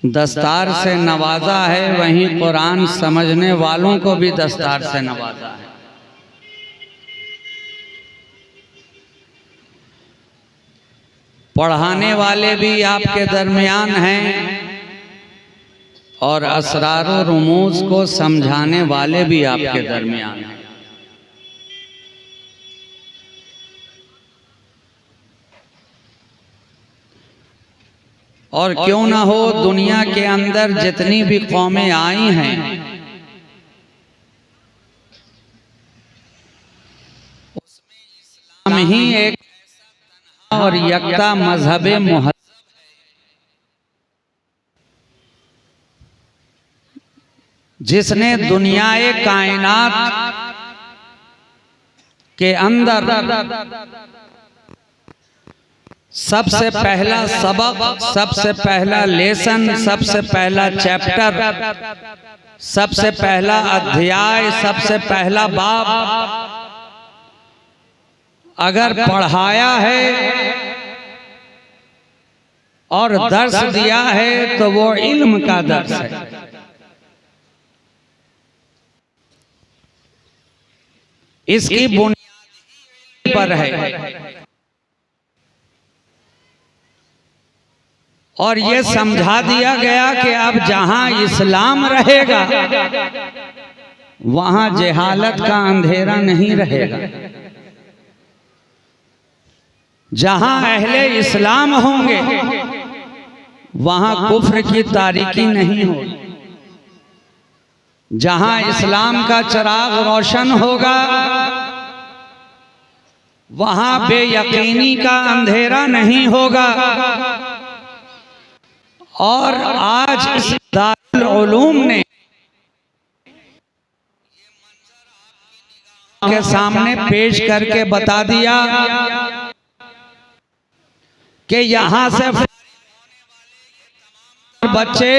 दस्तार से नवाजा है, वहीं कुरान समझने वालों को भी दस्तार से नवाजा है। पढ़ाने वाले भी आपके दरमियान हैं और असरार और रुमूज को समझाने वाले भी आपके दरमियान हैं। और क्यों ना हो, दुनिया के अंदर जितनी भी कौमें आई हैं उसमें इस्लाम ही एक और यकता मजहब मुहज्जब जिसने दुनियाए कायनात के अंदर सबसे पहला सबक, सबसे पहला लेसन, सबसे पहला चैप्टर, सबसे पहला अध्याय, सबसे पहला बाब अगर पढ़ाया है और दर्स दिया है तो वो इल्म का दर्स है। इसकी बुनियाद पर है और ये समझा दिया गया कि अब जहां इस्लाम रहेगा वहां जहालत का अंधेरा नहीं रहेगा। जहां अहले इस्लाम होंगे वहां कुफ्र की तारीकी नहीं होगी। जहां इस्लाम का चिराग रोशन होगा वहां बेयकीनी का अंधेरा नहीं होगा। और आज इस दारुल उलूम ने के सामने पेश करके बता दिया कि यहां से बच्चे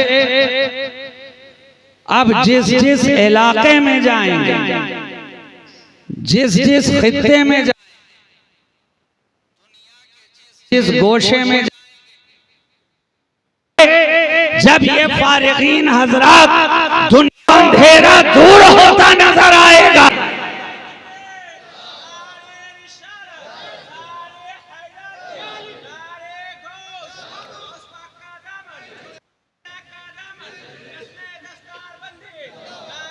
अब जिस जिस इलाके में जाएंगे, जिस जिस खित्ते में जाएंगे, जिस गोशे में जब ये फारिगीन हजरात दुनिया अंधेरा दूर होता नजर आएगा,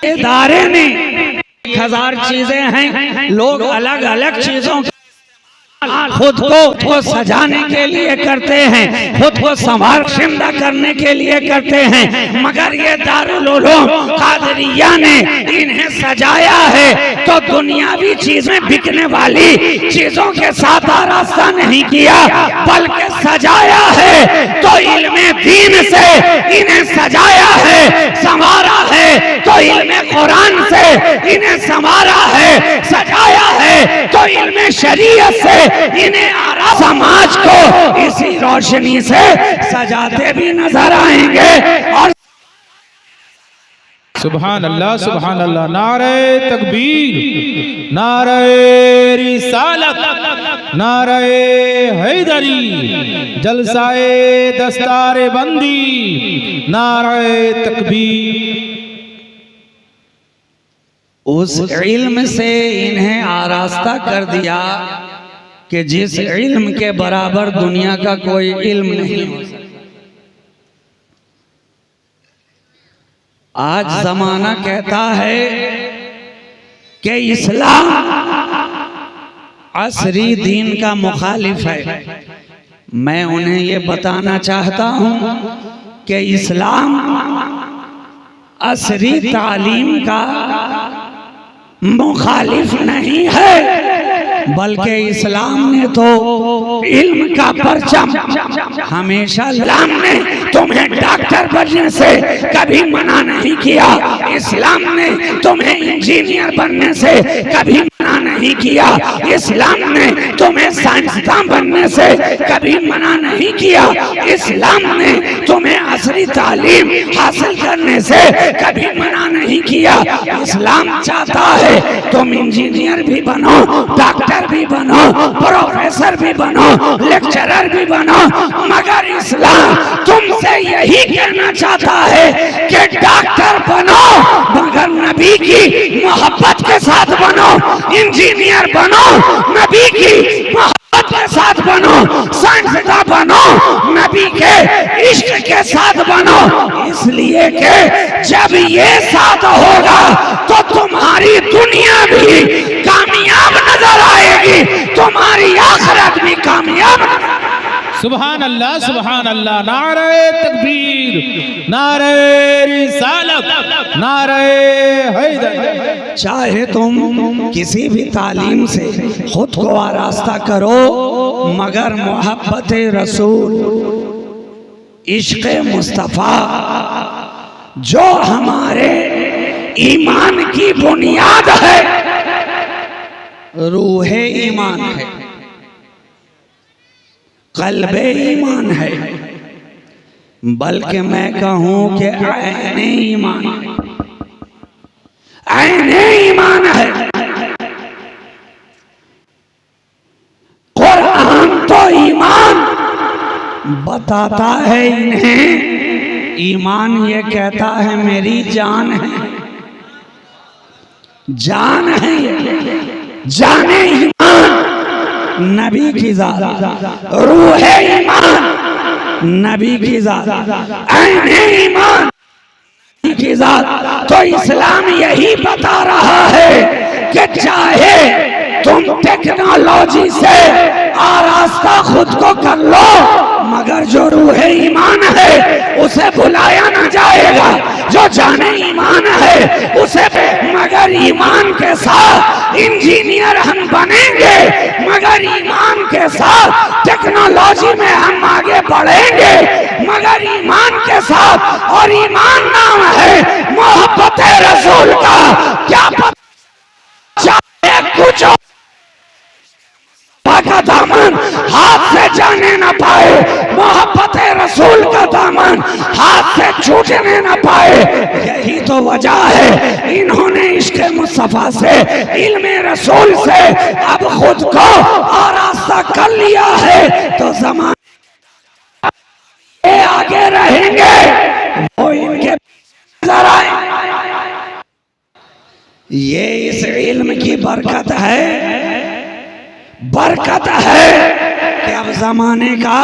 इदारे ने 1000 चीजें हैं, लोग अलग अलग चीजों खुद को सजाने के लिए करते हैं, खुद को संवारशिंदा करने के लिए करते हैं, मगर ये दारुल उलूम कादरिया ने इन्हें सजाया है तो दुनियावी चीजें बिकने वाली चीजों के साथ आरास्ता नहीं किया, बल्कि सजाया है तो इल्मे दीन से इन्हें सजाया है, संवारा है तो इल्मे कुरान से इन्हें संवारा है, सजाया है तो इल्मे शरीयत से इन्हें आरा समाज को इसी रोशनी से सजाते भी नजर आएंगे। और सुभान अल्लाह, नारे तकबीर, नारे रिसालत, नारे हैदरी, जलसाए दस्तारे बंदी, नारे तकबीर। उस इल्म से इन्हें आरास्ता कर दिया कि जिस इल्म के बराबर दुनिया का कोई इल्म नहीं हो सकता। आज जमाना कहता है कि इस्लाम असरी दीन का मुखालिफ है। मैं उन्हें ये बताना चाहता हूं कि इस्लाम असरी तालीम का मुखालिफ नहीं है, बल्कि इस्लाम ने तो इल्म का परचम हमेशा, इस्लाम ने तुम्हें डॉक्टर बनने से कभी मना नहीं किया, इस्लाम ने तुम्हें इंजीनियर बनने से कभी मना नहीं किया, इस्लाम ने तुम्हें साइंसदान बनने से कभी मना नहीं किया, इस्लाम ने तुम्हें असली तालीम हासिल करने से कभी मना नहीं किया। इस्लाम चाहता है तुम इंजीनियर भी बनो, डॉक्टर भी बनो, प्रोफेसर भी बनो, लेक्चरर भी बनो, मगर इस्लाम तुमसे यही कहना चाहता है कि डॉक्टर बनो मगर नबी की मोहब्बत के साथ बनो, इंजीनियर बनो नबी की मोहब्बत के साथ बनो, साइंसदान बनो नबी के इश्क के साथ बनो। इसलिए कि जब ये साथ होगा तो तुम्हारी दुनिया भी कामयाब नजर आएगी, तुम्हारी आखिरत भी कामयाब। सुभान अल्लाह, नारे तकबीर, नारे रिसालत, नारे हैदर। चाहे तुम किसी भी तालीम से खुद को आरास्ता करो मगर मोहब्बत रसूल, इश्क मुस्तफ़ा जो हमारे ईमान की बुनियाद है, रूह ईमान है, कल्बे ईमान है, बल्कि मैं कहूं कि ऐने ईमान है, ऐने ईमान है। कुरान तो ईमान बताता है इन्हें, ईमान ये कहता है मेरी जान है, जान है ये, जाने ईमान नबी की ज़ात, रूह ईमान नबी की ज़ात, ऐने ईमान नबी की ज़ात। तो इस्लाम यही बता रहा है कि चाहे तुम टेक्नोलॉजी से आरास्ता खुद को कर लो मगर जो रूह ईमान है उसे भुलाया ना जाएगा, जो जाने ईमान है उसे, मगर ईमान के साथ इंजीनियर हम बनेंगे, मगर ईमान के साथ टेक्नोलॉजी में हम आगे बढ़ेंगे, मगर ईमान के साथ, और ईमान नाम है मोहब्बत रसूल का। क्या पता चाहे कुछ का दामन हाथ से जाने न पाए, मोहब्बत रसूल का दामन हाथ से छूटने न पाए। यही तो वजह है इन्होंने इश्क मुस्तफा से, इल्मे रसूल से अब खुद को आरास्ता कर लिया है। तो ज़माने आगे रहेंगे वो इनके नजर आए। ये इस इल्म की बरकत है, बरकत है कि अब जमाने का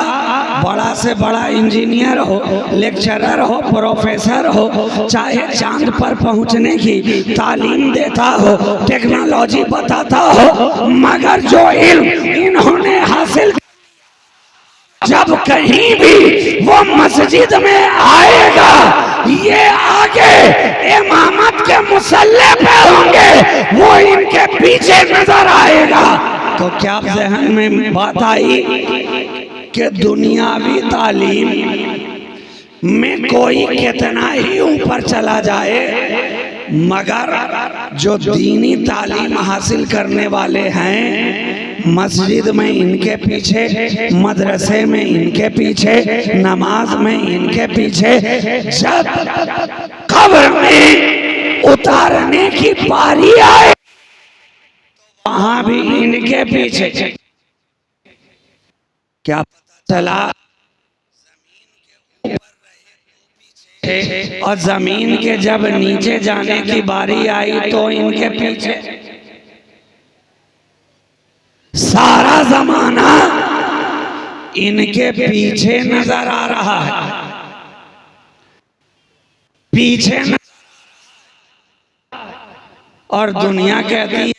बड़ा से बड़ा इंजीनियर हो, लेक्चरर हो, प्रोफेसर हो, चाहे चांद पर पहुंचने की तालीम देता हो, टेक्नोलॉजी बताता हो, मगर जो इल्म इन्होंने हासिल, जब कहीं भी वो मस्जिद में आएगा ये आगे इमामत के मुसल्ले पे होंगे, वो इनके पीछे नजर आएगा। तो क्या ज़हन में बात आई कि दुनियावी तालीम में कोई कितना ही ऊपर चला जाए मगर जो दीनी तालीम हासिल करने वाले हैं मस्जिद में इनके पीछे, मदरसे में इनके पीछे, नमाज में इनके पीछे, जब कब्र में उतारने की बारी आए वहां भी इनके पीछे। क्या पता चला और जमीन के जब नीचे जाने की बारी आई तो इनके पीछे। सारा जमाना इनके पीछे नजर आ रहा है, पीछे और दुनिया कहती है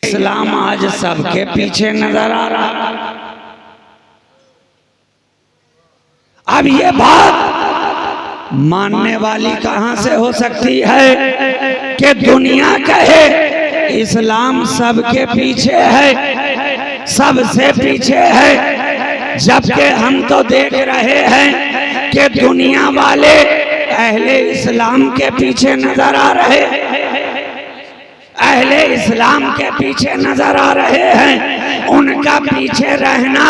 इस्लाम आज सबके पीछे नजर आ रहा है। अब ये बात मानने वाली कहां से हो सकती है कि दुनिया कहे इस्लाम सबके पीछे है, सबसे पीछे है, जबकि हम तो देख रहे हैं कि दुनिया वाले अहले इस्लाम के पीछे नजर आ रहे हैं, अहले इस्लाम के पीछे नजर आ रहे हैं। उनका पीछे रहना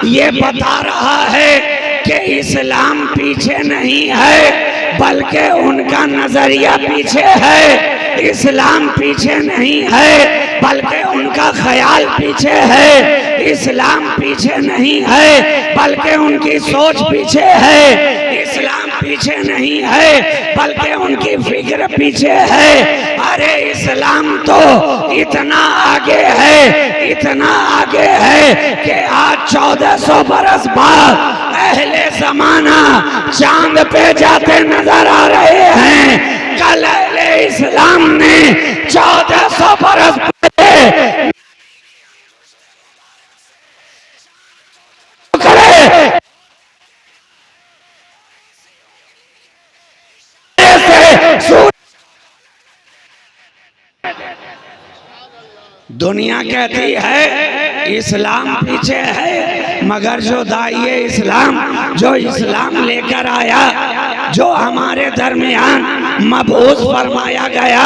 ये बता रहा है कि इस्लाम पीछे नहीं है बल्कि उनका नजरिया पीछे है। इस्लाम पीछे नहीं है बल्कि उनका ख्याल पीछे है। इस्लाम पीछे नहीं है बल्कि उनकी सोच पीछे है। इस्लाम पीछे नहीं है, बल्कि उनकी फिक्र पीछे है। अरे इस्लाम तो इतना आगे है, इतना आगे है कि आज 1400 बरस बाद अहले ज़माना चांद पे जाते नजर आ रहे हैं। कल अहले इस्लाम ने 1400 बरस पहले दुनिया कहती है इस्लाम पीछे है, मगर जो दाइए इस्लाम, जो इस्लाम लेकर आया, जो हमारे दरमियान मबऊस फरमाया गया,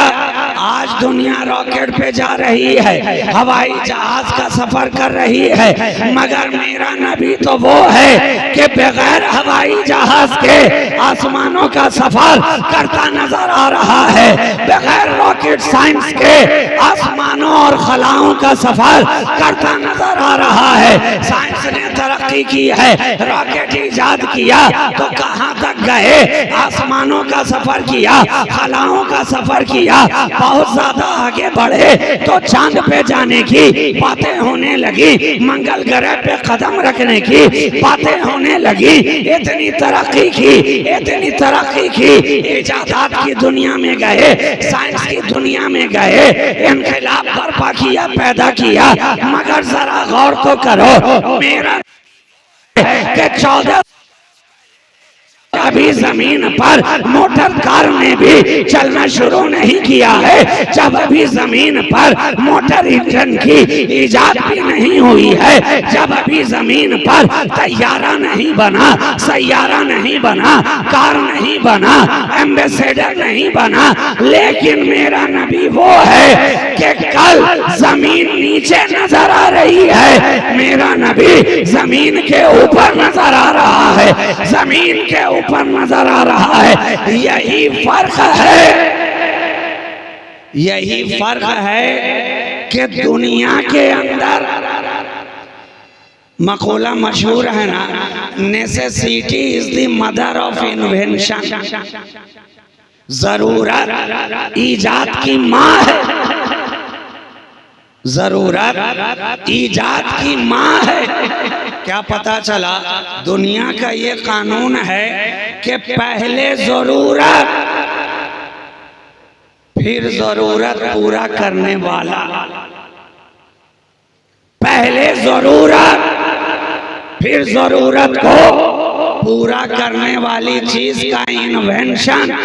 आज दुनिया रॉकेट पे जा रही है, हवाई जहाज का सफर कर रही है। मगर मेरा नबी तो वो है कि बगैर हवाई जहाज के आसमानों का सफर करता नजर आ रहा है, बगैर रॉकेट साइंस के आसमानों और खलाओं का सफर करता नजर आ रहा है। साइंस ने तरक्की की है, रॉकेट इजाद किया तो कहां तक गए, आसमानों का सफर किया, खलाओं का सफर किया, बहुत ज्यादा आगे बढ़े तो चांद पे जाने की बातें होने लगी, मंगल ग्रह पे कदम रखने की बातें होने लगी। इतनी तरक्की की, इतनी तरक्की की, इजादात की दुनिया में गए, साइंस की दुनिया में गए, इनकलाब बर्पा किया, पैदा किया। मगर जरा गौर तो करो, मेरा के 14 अभी जमीन पर मोटर कार ने भी चलना शुरू नहीं किया है, जब अभी जमीन पर मोटर इंजन की इजाद भी नहीं हुई है, जब अभी जमीन पर तैयारा नहीं बना, सैयारा नहीं बना, कार नहीं बना, एम्बेसडर नहीं बना। लेकिन मेरा नबी वो है कि कल जमीन नीचे नजर आ रही है, मेरा नबी जमीन के ऊपर नजर आ रहा है, जमीन के ऊपर नजर आ रहा है। यही फर्क है, यही फर्क है कि दुनिया के अंदर मकूला मशहूर है ना, necessity is the mother of invention. जरूरत ईजाद की माँ है, जरूरत ईजाद की माँ है। क्या पता चला, दुनिया का ये कानून है कि पहले जरूरत फिर जरूरत पूरा करने वाला, पहले जरूरत फिर जरूरत को पूरा करने वाली चीज का इन्वेंशन,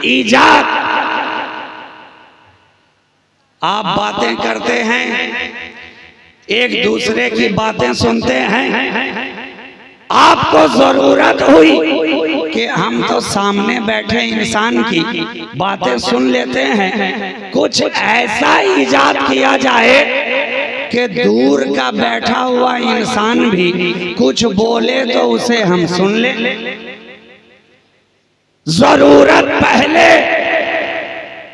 ईजाद। आप बातें करते हैं, एक दूसरे की बातें सुनते हैं, आपको जरूरत हुई कि हम तो सामने बैठे इंसान की बातें सुन लेते हैं, कुछ ऐसा इजाद किया जाए कि दूर का बैठा हुआ इंसान भी कुछ बोले तो उसे हम सुन ले। जरूरत पहले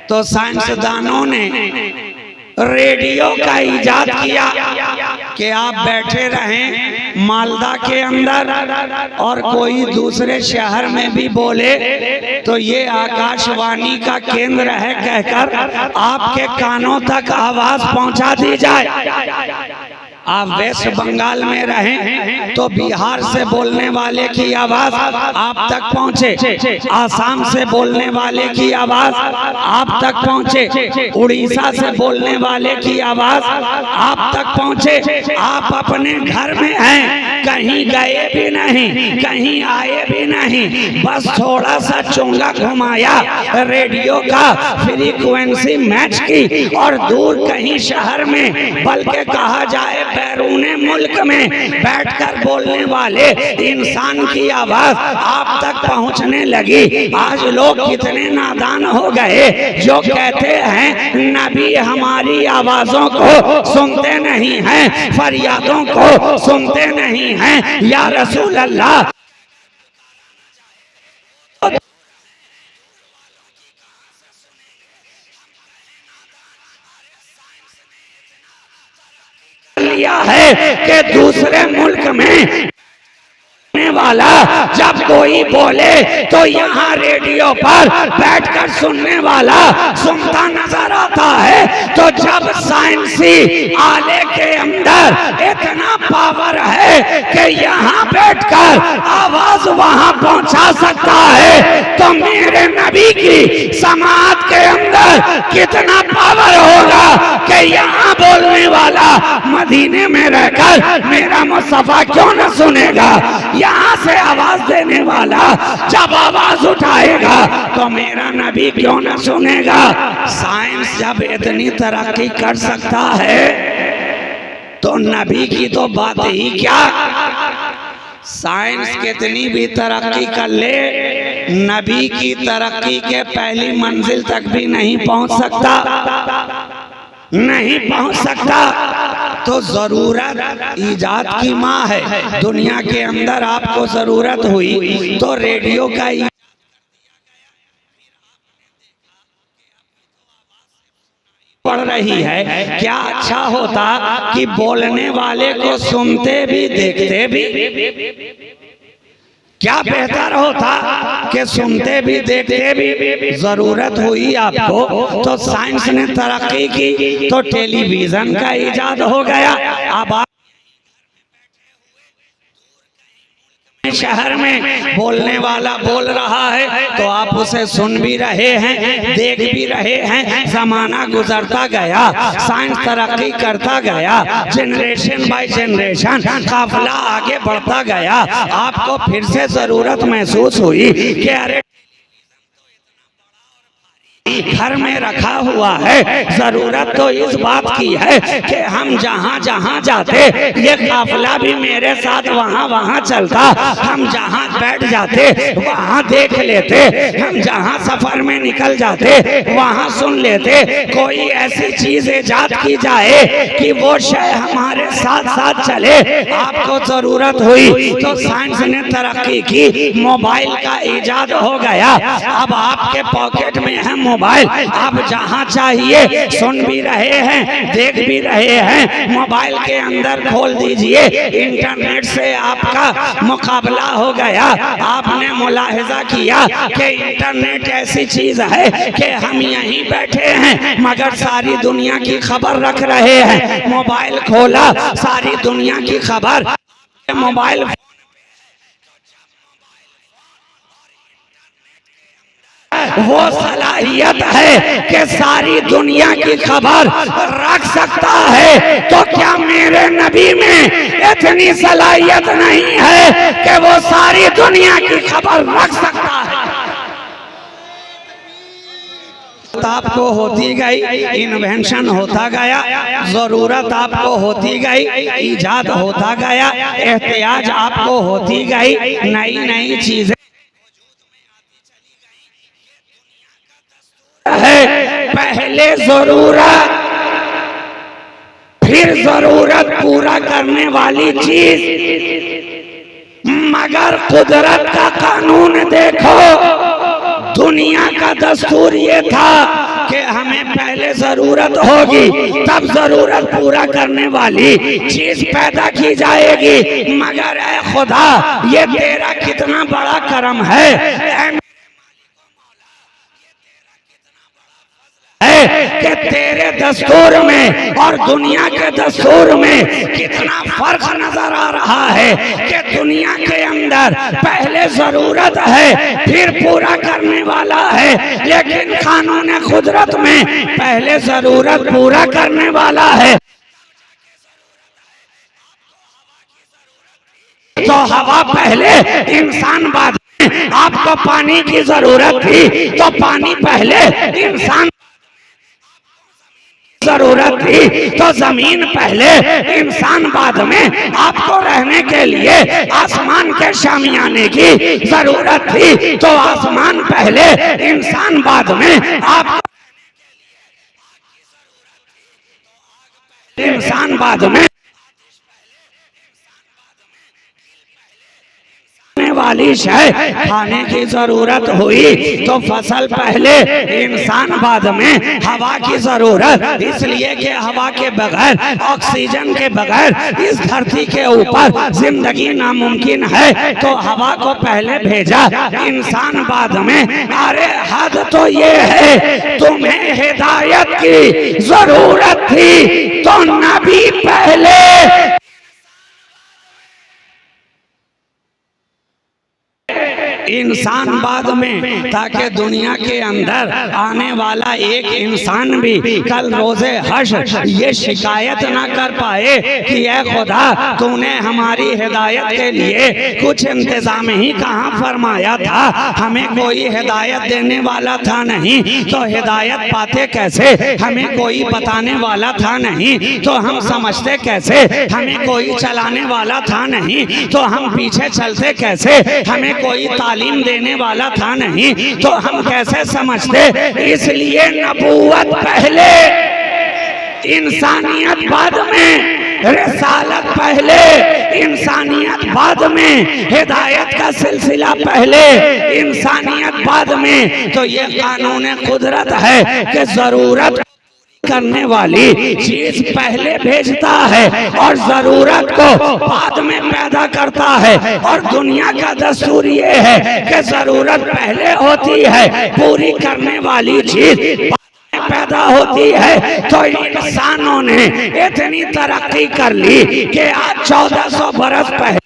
तो साइंसदानों ने रेडियो का इजाद किया कि आप बैठे रहें मालदा के अंदर और कोई दूसरे शहर में भी बोले तो ये आकाशवाणी का केंद्र है कहकर आपके कानों तक आवाज पहुंचा दी जाए। आप वेस्ट बंगाल में रहें तो बिहार से बोलने वाले की आवाज आप तक पहुंचे, आसाम से बोलने वाले की आवाज आप तक पहुंचे, उड़ीसा से बोलने वाले की आवाज आप तक पहुंचे। आप अपने घर में हैं, कहीं गए भी नहीं, कहीं आए भी नहीं, बस थोड़ा सा चोंगा घुमाया रेडियो का, फ्रीक्वेंसी मैच की और दूर कहीं शहर में, बल्कि कहा जाए बैरूने मुल्क में बैठकर बोलने वाले इंसान की आवाज आप तक पहुंचने लगी। आज लोग कितने नादान हो गए जो कहते हैं नबी हमारी आवाजों को सुनते नहीं हैं, फरियादों को सुनते नहीं हैं। या रसूल अल्लाह, लिया है कि दूसरे मुल्क में वाला जब कोई बोले तो यहाँ रेडियो पर बैठकर सुनने वाला सुनता नजर आता है। तो जब साइंसी आले के अंदर इतना पावर है कि यहाँ बैठकर आवाज वहां पहुंचा सकता है, तो मेरे नबी की समात के अंदर कितना पावर होगा कि यहाँ बोलने वाला मदीने में रहकर मेरा मुस्तफा क्यों न सुनेगा। यहाँ से आवाज देने वाला जब आवाज उठाएगा तो मेरा नबी क्यों न सुनेगा। साइंस जब इतनी तरक्की कर सकता है तो नबी की तो बात ही क्या। साइंस कितनी भी तरक्की कर ले, नबी की तरक्की के पहली मंजिल तक भी नहीं पहुंच सकता, नहीं पहुंच सकता। तो जरूरत ईजाद की माँ है। दुनिया के अंदर आपको जरूरत हुई तो रेडियो का पड़ रही है। क्या अच्छा होता कि बोलने वाले को सुनते भी देखते भी। क्या बेहतर होता कि सुनते भी देखते भी। जरूरत हुई आपको तो साइंस ने तरक्की की तो टेलीविजन का इजाद हो गया। अब आप शहर में बोलने वाला बोल रहा है तो आप उसे सुन भी रहे हैं, देख भी रहे हैं। जमाना गुजरता गया, साइंस तरक्की करता गया, जनरेशन बाय जनरेशन काफिला आगे बढ़ता गया। आपको फिर से जरूरत महसूस हुई कि अरे घर में रखा हुआ है। जरूरत तो इस बात की है कि हम जहाँ जहाँ जाते ये काफिला भी मेरे साथ वहाँ वहाँ चलता। हम जहाँ बैठ जाते वहाँ देख लेते, हम जहाँ सफर में निकल जाते वहाँ सुन लेते। कोई ऐसी चीज इजाद की जाए कि वो शय हमारे साथ साथ चले। आपको जरूरत हुई तो साइंस ने तरक्की की, मोबाइल का इजाद हो गया। अब आपके पॉकेट में है मोबाइल, आप जहां चाहिए सुन भी रहे हैं, देख भी रहे हैं। मोबाइल के अंदर खोल दीजिए, इंटरनेट से आपका मुकाबला हो गया। आपने मुलाहिजा किया कि इंटरनेट ऐसी चीज है कि हम यहीं बैठे हैं मगर सारी दुनिया की खबर रख रहे हैं। मोबाइल खोला, सारी दुनिया की खबर मोबाइल। वो सलाहियत है कि सारी दुनिया की खबर रख सकता है। तो क्या मेरे नबी में इतनी सलाहियत नहीं है कि वो सारी दुनिया की खबर रख सकता है। आपको होती गई, इन्वेंशन होता गया, जरूरत आपको होती गई, इजाद होता गया, एहतियाज आपको होती गई, नई नई चीजें है। पहले जरूरत फिर जरूरत पूरा करने वाली चीज, मगर कुदरत का कानून देखो। दुनिया का दस्तूर ये था कि हमें पहले जरूरत होगी तब जरूरत पूरा करने वाली चीज पैदा की जाएगी। मगर ऐ खुदा, ये तेरा कितना बड़ा करम है कि तेरे दस्तूर में और दुनिया के दस्तूर में कितना फर्क नजर आ रहा है कि दुनिया के अंदर पहले जरूरत है फिर पूरा करने वाला है, लेकिन कानून कुदरत में पहले जरूरत पूरा करने वाला है। तो हवा पहले, इंसान बाद में। आपको पानी की जरूरत थी तो पानी पहले, इंसान जरूरत थी तो जमीन पहले, इंसान बाद में। आपको रहने के लिए आसमान के शामियाने की जरूरत थी तो आसमान पहले, इंसान बाद में। आप इंसान बाद में वाली शय खाने की जरूरत हुई तो फसल पहले, इंसान बाद में। हवा की जरूरत इसलिए कि हवा के बगैर, ऑक्सीजन के बगैर इस धरती के ऊपर जिंदगी नामुमकिन है, तो हवा को पहले भेजा, इंसान बाद में। अरे हद तो ये है, तुम्हें हिदायत की जरूरत थी तो नबी पहले, इंसान बाद में, ताकि दुनिया के अंदर आने वाला एक इंसान भी कल रोजे हश्र ये शिकायत ना कर पाए कि ऐ खुदा तूने हमारी हिदायत के लिए कुछ इंतजाम ही कहाँ फरमाया था, हमें कोई हिदायत देने वाला था नहीं, तो हिदायत पाते कैसे, हमें कोई बताने वाला था नहीं, तो हम समझते कैसे, हमें कोई चलाने वाला था नहीं, तो हम पीछे चलते कैसे, हमें कोई तालीम देने वाला था नहीं, तो हम कैसे समझते। इसलिए नबूवत पहले, इंसानियत बाद में, रिसालत पहले, इंसानियत बाद में, हिदायत का सिलसिला पहले, इंसानियत बाद में। तो ये कानून कुदरत है कि जरूरत करने वाली चीज पहले भेजता है और जरूरत को बाद में पैदा करता है। और दुनिया का दस्तूर ये है कि जरूरत पहले होती है, पूरी करने वाली चीज पैदा होती है। तो इंसानों ने इतनी तरक्की कर ली कि आज 1400 बरस पहले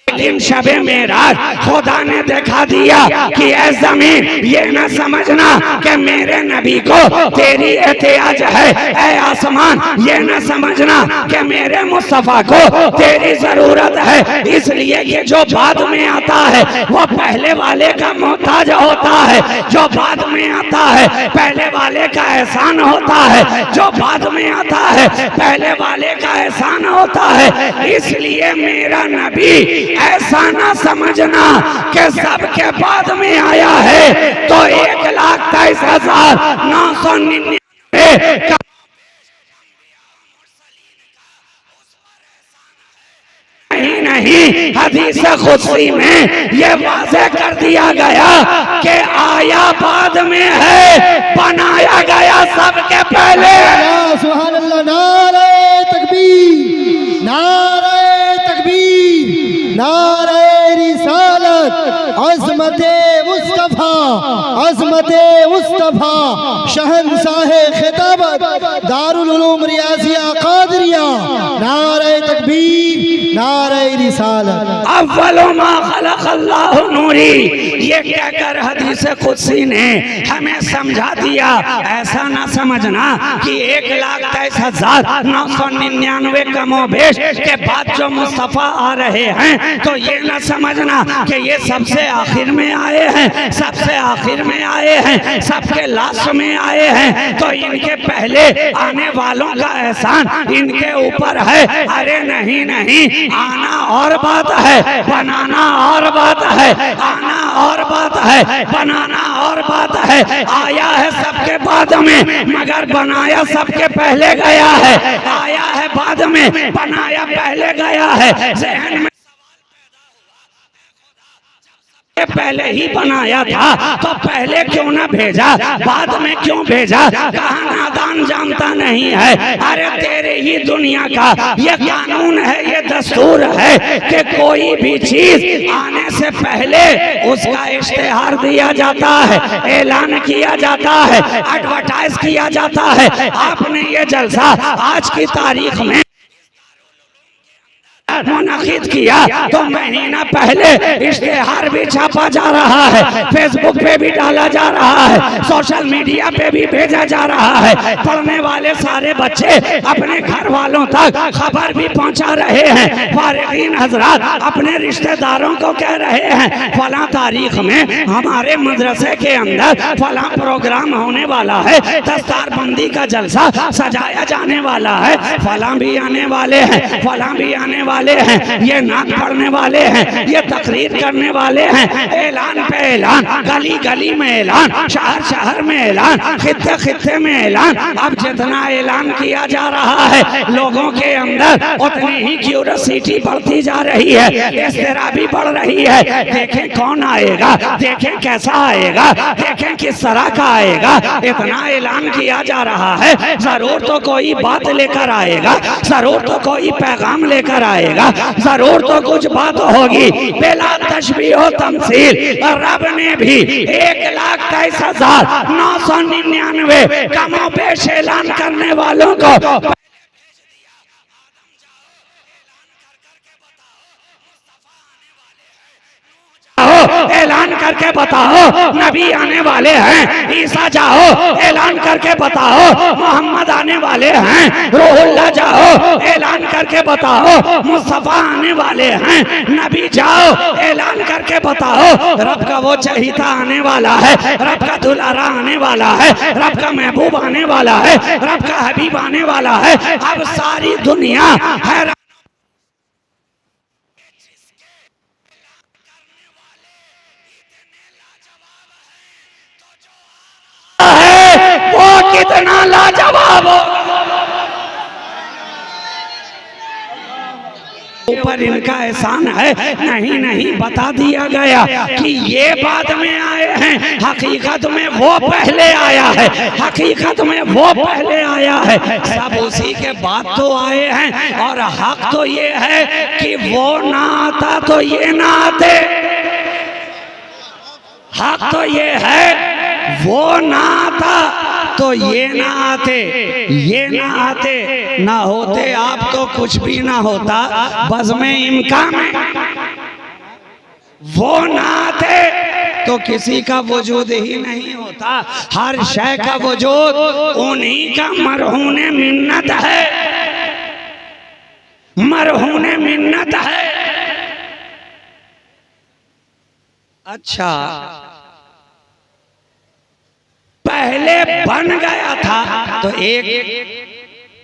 लेकिन शबे मेराज खुदा ने दिखा दिया कि ऐ जमीन ये न समझना कि मेरे नबी को तेरी एहतियाज है, ऐ आसमान ये न समझना कि मेरे मुस्तफा को तेरी जरूरत है। इसलिए कि जो बाद में आता है वो पहले वाले का मोहताज होता है, जो बाद में आता है पहले वाले का एहसान होता है, जो बाद में आता है पहले वाले का एहसान होता है। इसलिए मेरा नबी ऐसा ना समझना कि सबके बाद में आया है तो 1,23,999 नहीं, हदीस कुदसी में ये वाज़ेह कर दिया गया कि आया बाद में है, बनाया गया सबके पहले। सुभान अल्लाह, नारे तकबीर, नारे तकबीर, नारे रिसालत, अज़मते मुस्तफ़ा, अज़मते मुस्तफ़ा, शहंशाहे खिताबत, दारुल उलूम रियाज़िया कादरिया, नारे तकबीर, नारे रिसालत। अव्वलु मा खलक़ल्लाहु नूरी, ये कहकर हदीस कुदसी ने हमें समझा दिया। ऐसा ना समझना कि 1,23,999 कमोबेश के बाद जो मुस्तफ़ा आ रहे हैं तो ये ना समझना कि ये सबसे आखिर में आए हैं, सबसे आखिर में आए हैं, सबके लास्ट में आए हैं, तो इनके पहले आने वालों का एहसान इनके ऊपर है। अरे नहीं नहीं, आना और बात है, बनाना और बात है, आना और बात है, बनाना और बात है। आया है सबके बाद में मगर बनाया सबके पहले गया है, आया है बाद में बनाया पहले गया है। ज़हन में पहले ही बनाया था तो पहले क्यों ना भेजा, बाद में क्यों भेजा, कहाँ नादान जानता नहीं है। अरे तेरे ही दुनिया का ये कानून है, ये दस्तूर है कि कोई भी चीज आने से पहले उसका इश्तेहार दिया जाता है, ऐलान किया जाता है, एडवर्टाइज किया जाता है। आपने ये जलसा आज की तारीख में मुनक़िद किया तो महीना पहले इश्तेहार भी छापा जा रहा है, फेसबुक पे भी डाला जा रहा है, सोशल मीडिया पे भी भेजा जा रहा है। पढ़ने वाले सारे बच्चे अपने घर वालों तक खबर भी पहुंचा रहे हैं। फारिगीन हजरात अपने रिश्तेदारों को कह रहे हैं फला तारीख में हमारे मदरसे के अंदर फला प्रोग्राम होने वाला है, दस्तारबंदी का जलसा सजाया जाने वाला है, फला भी आने वाले हैं, फला भी आने वाले वाले हैं, ये नात पढ़ने वाले हैं, ये तकरीर करने वाले हैं, ऐलान पे ऐलान, गली गली में ऐलान, शहर शहर में ऐलान, खित्ते खित्ते में ऐलान। अब जितना ऐलान किया जा रहा है लोगों के अंदर उतनी ही क्यूरियोसिटी बढ़ती जा रही है, इज़्तिराबी बढ़ रही है। देखें कौन आएगा, देखें कैसा आएगा, देखें किस तरह का आएगा। इतना ऐलान किया जा रहा है, जरूर तो कोई बात लेकर आएगा, जरूर तो कोई पैगाम लेकर आएगा, जरूर तो कुछ बात होगी। बिला तशबीह तमसील रब ने भी 1,23,999 कमो पेश ऐलान करने वालों को ऐलान करके बताओ नबी आने वाले हैं, ईसा जाओ ऐलान करके बताओ मोहम्मद आने वाले हैं, रूहुल्लाह जाओ ऐलान करके बताओ मुस्तफा आने वाले हैं, नबी जाओ ऐलान करके बताओ रब का वो चहीता आने वाला है, रब का दुलारा आने वाला है, रब का महबूब आने वाला है, रब का हबीब आने वाला है। अब सारी दुनिया है वो कितना लाजवाब हो। ऊपर इनका एहसान है, नहीं नहीं बता दिया गया कि ये बाद में आए हैं, हकीकत में वो पहले आया है, हकीकत में वो पहले आया है, सब उसी के बाद तो आए हैं। और हक तो ये है कि वो ना आता तो ये ना आते, हक तो ये है वो ना आता तो ये ना आते, ये ना आते, ना होते आप तो कुछ भी ना होता, बज़्म इम्कान में वो ना आते तो किसी का वजूद ही नहीं होता। हर शय का वजूद उन्हीं का मरहूने मिन्नत है, मरहूने मिन्नत है। अच्छा पहले बन गया था तो एक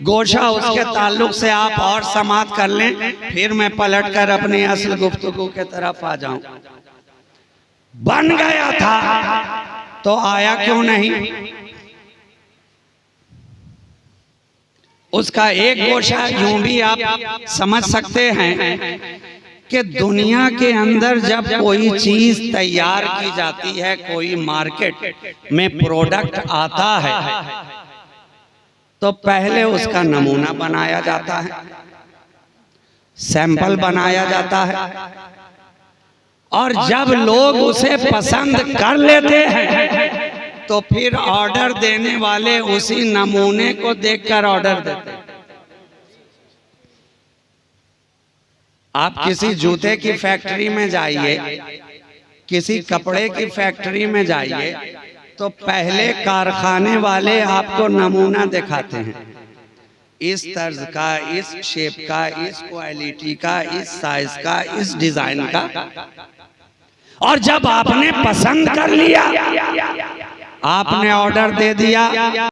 गोशा उसके ताल्लुक से आप और समाप्त कर लें, फिर मैं पलट कर अपनी असल गुफ्तगू के तरफ आ जाऊं। बन गया था तो आया क्यों नहीं? उसका एक गोशा यूं भी आप समझ सकते हैं कि दुनिया के अंदर जब कोई चीज तैयार की जाती है, कोई मार्केट में प्रोडक्ट आता है तो पहले उसका नमूना बनाया जाता है, सैंपल बनाया जाता है, और जब लोग उसे पसंद कर लेते हैं तो फिर ऑर्डर देने वाले उसी नमूने को देखकर ऑर्डर देते हैं। आप किसी जूते की फैक्ट्री में जाइए, किसी कपड़े की फैक्ट्री में जाइए तो पहले कारखाने वाले आपको नमूना दिखाते हैं, इस तर्ज का, इस शेप का, इस क्वालिटी का, इस साइज का, इस डिजाइन का। और जब आपने पसंद कर लिया, आपने ऑर्डर दे दिया,